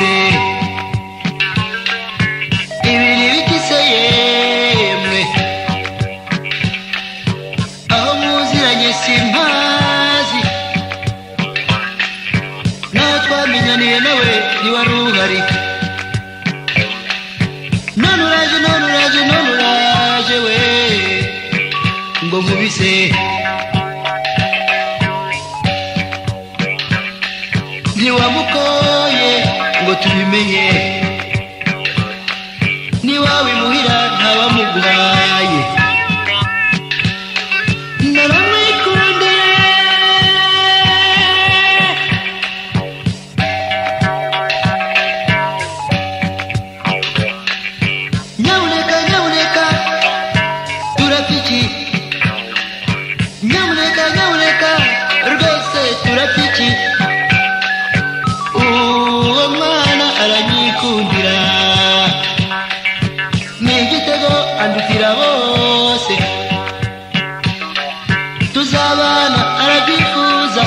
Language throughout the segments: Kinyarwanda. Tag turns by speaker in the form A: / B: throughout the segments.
A: mubise ibiri bikise yemwe aho muziranye simpazi naho twamenyaniye nawe ntiwari uhari none uraje we ngo mubise ntiwamukoye ngo tubimenye niwawe muhira ntabamuguhaye naramwikunde nyabuneka turapiki nyabuneka rwose turapiki uwo mwana aranyikundira n'igitego andutira bose tuzabana arabyifuza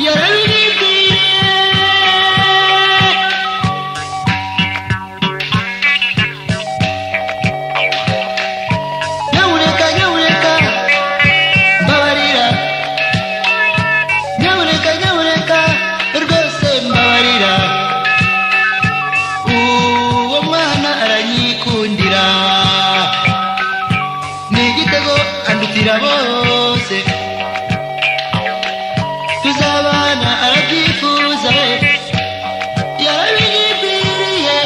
A: yarabiribwiye nyabuneka mbabarira nyabuneka rwose mbabarira uwo mwana aranyikundira n'igitego andutira bose tuzabana arabyifuza yarabiribwiriye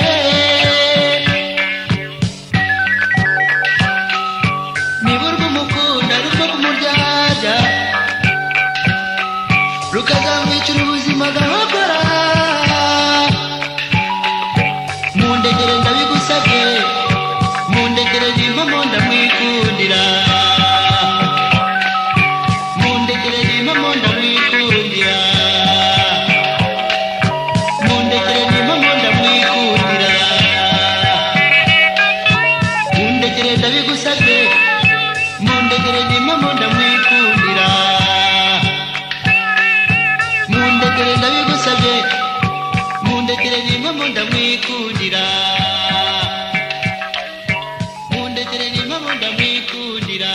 A: niburwa umukunda ruva kumuryarya rukazamwicira ubuzima gahogora mundekere ndabigusabye mundekere n'impamo ndamwikundira mundekere n'impamo ndamwikundira mundekere n'impamo ndamwikundira mundekere ndabigusabye mundekere n'impamo ndamwikundira mundekere ndabigusabye mundekere n'impamo ndamwikundira mundekere n'impamo ndamwikundira